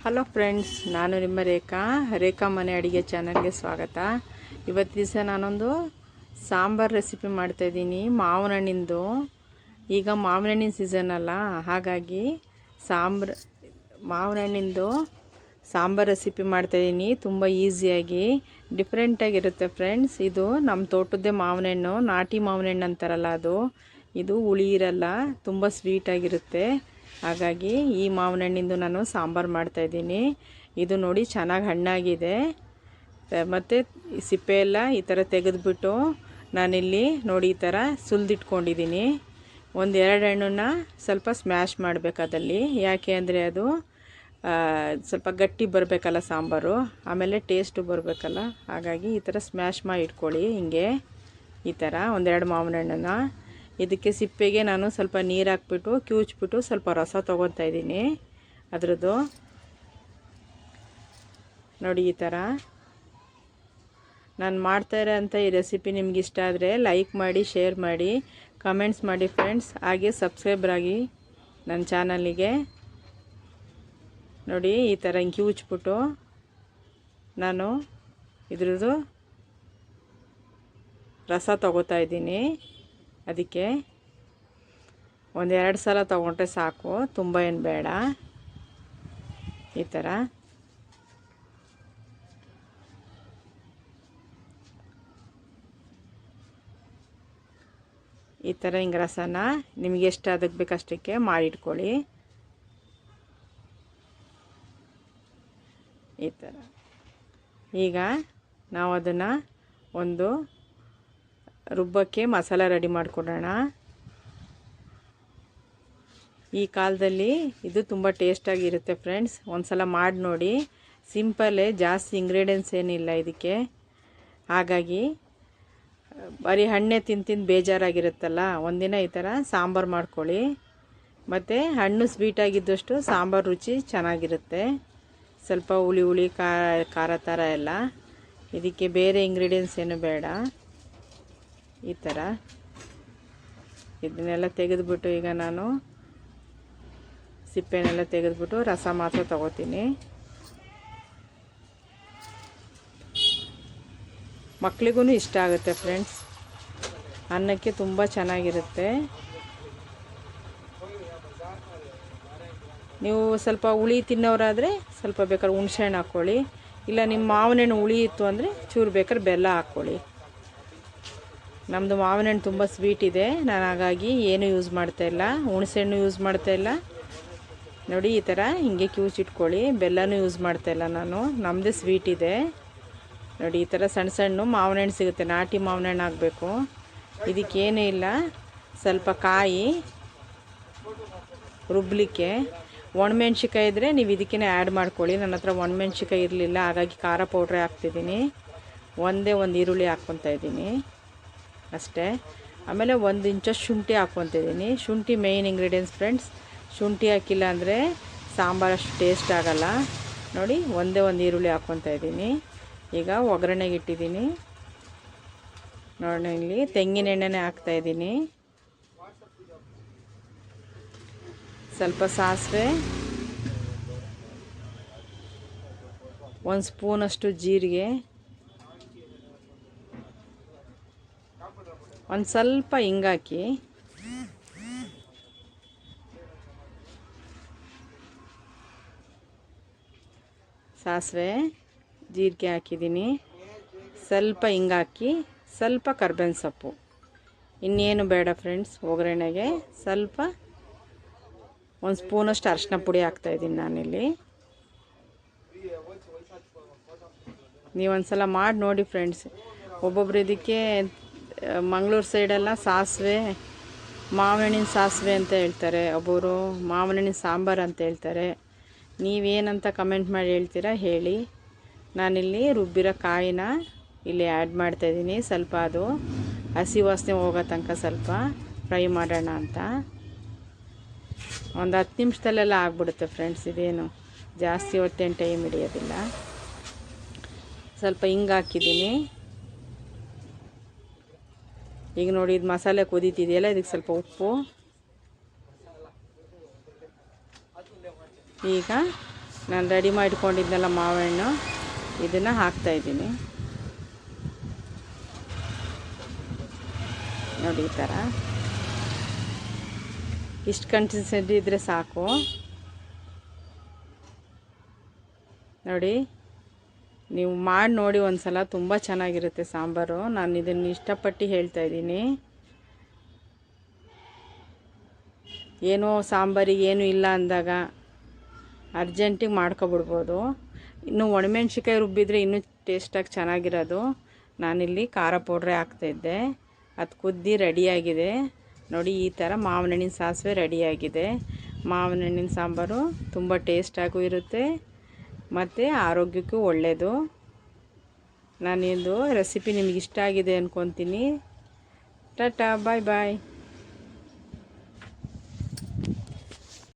Hello friends, ನಾನು ನಿಮ್ಮ ರೇಖಾ ಮನೆ ಅಡುಗೆ ಚಾನಲ್ಗೆ ಸ್ವಾಗತ. ಇವತ್ತು ದಿವಸ ನಾನೊಂದು ಸಾಂಬಾರು ರೆಸಿಪಿ ಮಾಡ್ತಾಯಿದ್ದೀನಿ ಮಾವಿನ ಹಣ್ಣಿಂದು. ಈಗ ಮಾವಿನ ಹಣ್ಣಿನ ಸೀಸನ್ ಅಲ್ಲ, ಹಾಗಾಗಿ ಮಾವಿನ ಹಣ್ಣಿಂದು ಸಾಂಬಾರು ರೆಸಿಪಿ ಮಾಡ್ತಾಯಿದ್ದೀನಿ. ತುಂಬ ಈಸಿಯಾಗಿ ಡಿಫ್ರೆಂಟಾಗಿರುತ್ತೆ ಫ್ರೆಂಡ್ಸ್. ಇದು ನಮ್ಮ ತೋಟದ್ದೇ ಮಾವಿನ ಹಣ್ಣು, ನಾಟಿ ಮಾವಿನ ಹಣ್ಣು ಅಂತಾರಲ್ಲ ಅದು. ಇದು ಹುಳಿ ಇರಲ್ಲ, ತುಂಬ ಸ್ವೀಟಾಗಿರುತ್ತೆ. ಹಾಗಾಗಿ ಈ ಮಾವಿನ ಹಣ್ಣಿಂದು ನಾನು ಸಾಂಬಾರು ಮಾಡ್ತಾಯಿದ್ದೀನಿ. ಇದು ನೋಡಿ ಚೆನ್ನಾಗಿ ಹಣ್ಣಾಗಿದೆ, ಮತ್ತು ಸಿಪ್ಪೆ ಎಲ್ಲ ಈ ಥರ ತೆಗೆದುಬಿಟ್ಟು ನಾನಿಲ್ಲಿ ನೋಡಿ ಈ ಥರ ಸುಲಿದಿಟ್ಕೊಂಡಿದ್ದೀನಿ. ಒಂದೆರಡು ಹಣ್ಣನ್ನು ಸ್ವಲ್ಪ ಸ್ಮ್ಯಾಶ್ ಮಾಡಬೇಕು ಅದಲ್ಲಿ, ಯಾಕೆ ಅಂದರೆ ಅದು ಸ್ವಲ್ಪ ಗಟ್ಟಿ ಬರಬೇಕಲ್ಲ ಸಾಂಬಾರು, ಆಮೇಲೆ ಟೇಸ್ಟು ಬರಬೇಕಲ್ಲ. ಹಾಗಾಗಿ ಈ ಥರ ಸ್ಮ್ಯಾಶ್ ಮಾಡಿ ಇಟ್ಕೊಳ್ಳಿ. ಹಿಂಗೆ ಈ ಥರ ಒಂದೆರಡು ಮಾವಿನ ಹಣ್ಣನ್ನು ಇದಕ್ಕೆ ಸಿಪ್ಪೆಗೆ ನಾನು ಸ್ವಲ್ಪ ನೀರು ಹಾಕ್ಬಿಟ್ಟು ಕಿವುಚ್ಬಿಟ್ಟು ಸ್ವಲ್ಪ ರಸ ತೊಗೊತಾ ಇದ್ದೀನಿ ಅದರದ್ದು. ನೋಡಿ ಈ ಥರ ನಾನು ಮಾಡ್ತಾಯಿರೋಂಥ ಈ ರೆಸಿಪಿ ನಿಮ್ಗೆ ಇಷ್ಟ ಆದರೆ ಲೈಕ್ ಮಾಡಿ, ಶೇರ್ ಮಾಡಿ, ಕಮೆಂಟ್ಸ್ ಮಾಡಿ ಫ್ರೆಂಡ್ಸ್. ಹಾಗೆ ಸಬ್ಸ್ಕ್ರೈಬರ್ ಆಗಿ ನನ್ನ ಚಾನಲಿಗೆ. ನೋಡಿ ಈ ಥರ ಹಿಂಗೆ ಕಿವುಚ್ಬಿಟ್ಟು ನಾನು ಇದ್ರದ್ದು ರಸ ತೊಗೋತಾ ಇದ್ದೀನಿ. ಅದಕ್ಕೆ ಒಂದೆರಡು ಸಲ ತೊಗೊಂಡ್ರೆ ಸಾಕು, ತುಂಬ ಏನು ಬೇಡ. ಈ ಥರ ಹಿಂಗೆ ರಸನ ನಿಮಗೆ ಎಷ್ಟು ಅದಕ್ಕೆ ಬೇಕಷ್ಟಕ್ಕೆ ಮಾಡಿಟ್ಕೊಳ್ಳಿ. ಈ ಥರ ಈಗ ನಾವು ಅದನ್ನು ಒಂದು ರುಬ್ಬಕ್ಕೆ ಮಸಾಲ ರೆಡಿ ಮಾಡ್ಕೊಳ್ಳೋಣ. ಈ ಕಾಲದಲ್ಲಿ ಇದು ತುಂಬ ಟೇಸ್ಟಾಗಿರುತ್ತೆ ಫ್ರೆಂಡ್ಸ್. ಒಂದು ಸಲ ಮಾಡಿ ನೋಡಿ. ಸಿಂಪಲ್ಲೇ, ಜಾಸ್ತಿ ಇಂಗ್ರೀಡಿಯೆಂಟ್ಸ್ ಏನಿಲ್ಲ ಇದಕ್ಕೆ. ಹಾಗಾಗಿ ಬರೀ ಹಣ್ಣೆ ತಿಂದು ಬೇಜಾರಾಗಿರುತ್ತಲ್ಲ, ಒಂದಿನ ಈ ಥರ ಸಾಂಬಾರು ಮಾಡ್ಕೊಳ್ಳಿ. ಮತ್ತು ಹಣ್ಣು ಸ್ವೀಟಾಗಿದ್ದಷ್ಟು ಸಾಂಬಾರು ರುಚಿ ಚೆನ್ನಾಗಿರುತ್ತೆ. ಸ್ವಲ್ಪ ಹುಳಿ ಹುಳಿ ಖಾರ ಥರ ಎಲ್ಲ. ಇದಕ್ಕೆ ಬೇರೆ ಇಂಗ್ರೀಡಿಯೆಂಟ್ಸ್ ಏನು ಬೇಡ. ಈ ಥರ ಇದನ್ನೆಲ್ಲ ತೆಗೆದುಬಿಟ್ಟು ಈಗ ನಾನು ಸಿಪ್ಪೆನೆಲ್ಲ ತೆಗೆದುಬಿಟ್ಟು ರಸ ಮಾತ್ರ ತಗೋತೀನಿ. ಮಕ್ಕಳಿಗೂ ಇಷ್ಟ ಆಗುತ್ತೆ ಫ್ರೆಂಡ್ಸ್, ಅನ್ನಕ್ಕೆ ತುಂಬ ಚೆನ್ನಾಗಿರುತ್ತೆ. ನೀವು ಸ್ವಲ್ಪ ಹುಳಿ ತಿನ್ನೋರಾದರೆ ಸ್ವಲ್ಪ ಬೇಕಾದ್ರೆ ಹುಣಸೆಹಣ್ಣು ಹಾಕ್ಕೊಳ್ಳಿ, ಇಲ್ಲ ನಿಮ್ಮ ಮಾವಿನ ಹಣ್ಣು ಹುಳಿ ಇತ್ತು ಅಂದರೆ ಚೂರು ಬೇಕಾದ್ರೆ ಬೆಲ್ಲ ಹಾಕ್ಕೊಳ್ಳಿ. ನಮ್ಮದು ಮಾವಿನ ಹಣ್ಣು ತುಂಬ ಸ್ವೀಟ್ ಇದೆ, ನಾನು ಹಾಗಾಗಿ ಏನೂ ಯೂಸ್ ಮಾಡ್ತಾಯಿಲ್ಲ, ಹುಣಸೆಹಣ್ಣು ಯೂಸ್ ಮಾಡ್ತಾಯಿಲ್ಲ. ನೋಡಿ ಈ ಥರ ಹಿಂಗೆ ಕಿವುಚಿಟ್ಕೊಳ್ಳಿ. ಬೆಲ್ಲನೂ ಯೂಸ್ ಮಾಡ್ತಾಯಿಲ್ಲ ನಾನು, ನಮ್ಮದೇ ಸ್ವೀಟ್ ಇದೆ. ನೋಡಿ ಈ ಥರ ಸಣ್ಣ ಸಣ್ಣ ಮಾವಿನ ಹಣ್ಣು ಸಿಗುತ್ತೆ, ನಾಟಿ ಮಾವಿನ ಹಣ್ಣು ಹಾಕಬೇಕು. ಇದಕ್ಕೇನೂ ಇಲ್ಲ, ಸ್ವಲ್ಪ ಕಾಯಿ ರುಬ್ಬಲಿಕ್ಕೆ. ಒಣಮೆಣ್ಸಿಕಾಯಿ ಇದ್ದರೆ ನೀವು ಇದಕ್ಕೇ ಆ್ಯಡ್ ಮಾಡ್ಕೊಳ್ಳಿ. ನನ್ನ ಹತ್ರ ಒಣಮೆಣ್ಸಿಕಾಯಿ ಇರಲಿಲ್ಲ, ಹಾಗಾಗಿ ಖಾರ ಪೌಡ್ರೇ ಹಾಕ್ತಿದ್ದೀನಿ. ಒಂದು ಈರುಳ್ಳಿ ಹಾಕ್ಕೊತಾ ಇದ್ದೀನಿ ಅಷ್ಟೇ. ಆಮೇಲೆ 1 ಇಂಚಷ್ಟು ಶುಂಠಿ ಹಾಕ್ಕೊತಿದ್ದೀನಿ. ಶುಂಠಿ ಮೇಯ್ನ್ ಇಂಗ್ರೀಡಿಯೆಂಟ್ಸ್ ಫ್ರೆಂಡ್ಸ್. ಶುಂಠಿ ಹಾಕಿಲ್ಲ ಅಂದರೆ ಸಾಂಬಾರು ಅಷ್ಟು ಟೇಸ್ಟ್ ಆಗೋಲ್ಲ. ನೋಡಿ ಒಂದು ಈರುಳ್ಳಿ ಹಾಕ್ಕೊತಾ ಇದ್ದೀನಿ. ಈಗ ಒಗ್ಗರಣೆಗೆ ಇಟ್ಟಿದ್ದೀನಿ. ನೋಡಿ ಇಲ್ಲಿ ತೆಂಗಿನ ಎಣ್ಣೆನೇ ಹಾಕ್ತಾಯಿದ್ದೀನಿ. ಸ್ವಲ್ಪ ಸಾಸಿವೆ, 1 ಸ್ಪೂನಷ್ಟು ಜೀರಿಗೆ, ಒಂದು ಸ್ವಲ್ಪ ಹಿಂಗಾಕಿ, ಸಾಸಿವೆ ಜೀರಿಗೆ ಹಾಕಿದ್ದೀನಿ. ಸ್ವಲ್ಪ ಹಿಂಗಾಕಿ, ಸ್ವಲ್ಪ ಕರ್ಬೇವಿನ ಸೊಪ್ಪು, ಇನ್ನೇನು ಬೇಡ ಫ್ರೆಂಡ್ಸ್. ಒಗ್ಗರಣೆಗೆ ಸ್ವಲ್ಪ 1 ಸ್ಪೂನಷ್ಟು ಅರಿಶಿನ ಪುಡಿ ಹಾಕ್ತಾಯಿದ್ದೀನಿ ನಾನಿಲ್ಲಿ. ನೀವೊಂದು ಸಲ ಮಾಡಿ ನೋಡಿ ಫ್ರೆಂಡ್ಸ್. ಒಬ್ಬೊಬ್ರು ಇದಕ್ಕೆ ಮಂಗಳೂರು ಸೈಡೆಲ್ಲ ಸಾಸಿವೆ, ಮಾವಿನ ಹಣ್ಣಿನ ಸಾಸಿವೆ ಅಂತ ಹೇಳ್ತಾರೆ, ಒಬ್ಬರು ಮಾವಿನ ಹಣ್ಣಿನ ಸಾಂಬಾರು ಅಂತ ಹೇಳ್ತಾರೆ. ನೀವೇನಂತ ಕಮೆಂಟ್ ಮಾಡಿ ಹೇಳ್ತೀರಾ ಹೇಳಿ. ನಾನಿಲ್ಲಿ ರುಬ್ಬಿರೋ ಕಾಯಿನ ಇಲ್ಲಿ ಆ್ಯಡ್ ಮಾಡ್ತಾಯಿದ್ದೀನಿ. ಸ್ವಲ್ಪ ಅದು ಹಸಿ ವಾಸನೆ ಹೋಗೋ ತನಕ ಸ್ವಲ್ಪ ಫ್ರೈ ಮಾಡೋಣ ಅಂತ. ಒಂದು 10 ನಿಮಿಷದಲ್ಲೆಲ್ಲ ಆಗಿಬಿಡುತ್ತೆ ಫ್ರೆಂಡ್ಸ್. ಇದೇನು ಜಾಸ್ತಿ ಹೊತ್ತೇನು ಟೈಮ್ ಹಿಡಿಯೋದಿಲ್ಲ. ಸ್ವಲ್ಪ ಹಿಂಗೆ ಹಾಕಿದ್ದೀನಿ. ಈಗ ನೋಡಿ ಇದು ಮಸಾಲೆ ಕುದೀತಿದೆಯಲ್ಲ, ಇದಕ್ಕೆ ಸ್ವಲ್ಪ ಉಪ್ಪು, ಈಗ ನಾನು ರೆಡಿ ಮಾಡಿಟ್ಕೊಂಡಿದ್ದೆನಲ್ಲ ಮಾವಿನಣ್ಣು, ಇದನ್ನು ಹಾಕ್ತಾಯಿದ್ದೀನಿ ನೋಡಿ. ಈ ಥರ ಇಷ್ಟು ಕನ್ಸಿಸ್ಟೆನ್ಸಿ ಇದ್ದರೆ ಸಾಕು ನೋಡಿ. ನೀವು ಮಾಡಿ ನೋಡಿ ಒಂದು ಸಲ, ತುಂಬ ಚೆನ್ನಾಗಿರುತ್ತೆ ಸಾಂಬಾರು. ನಾನು ಇದನ್ನು ಇಷ್ಟಪಟ್ಟು ಹೇಳ್ತಾಯಿದ್ದೀನಿ. ಏನೋ ಸಾಂಬಾರಿಗೆ ಏನೂ ಇಲ್ಲ ಅಂದಾಗ ಅರ್ಜೆಂಟಿಗೆ ಮಾಡ್ಕೊಬಿಡ್ಬೋದು. ಇನ್ನು ಒಣಮೆಣ್ಸಿಕಾಯಿ ರುಬ್ಬಿದರೆ ಇನ್ನೂ ಟೇಸ್ಟಾಗಿ ಚೆನ್ನಾಗಿರೋದು. ನಾನಿಲ್ಲಿ ಖಾರ ಪೌಡ್ರೇ ಹಾಕ್ತಾಯಿದ್ದೆ. ಅದು ಕುದ್ದು ರೆಡಿಯಾಗಿದೆ ನೋಡಿ. ಈ ಥರ ಮಾವಿನ ಹಣ್ಣಿನ ಸಾಸಿವೆ ರೆಡಿಯಾಗಿದೆ. ಮಾವಿನ ಹಣ್ಣಿನ ಸಾಂಬಾರು ತುಂಬ ಟೇಸ್ಟಾಗೂ ಇರುತ್ತೆ ಮತ್ತು ಆರೋಗ್ಯಕ್ಕೂ ಒಳ್ಳೆಯದು. ನಾನಿದು ರೆಸಿಪಿ ನಿಮಗೆ ಇಷ್ಟ ಆಗಿದೆ ಅಂದ್ಕೊತೀನಿ. ಟಾಟಾ, ಬಾಯ್ ಬಾಯ್.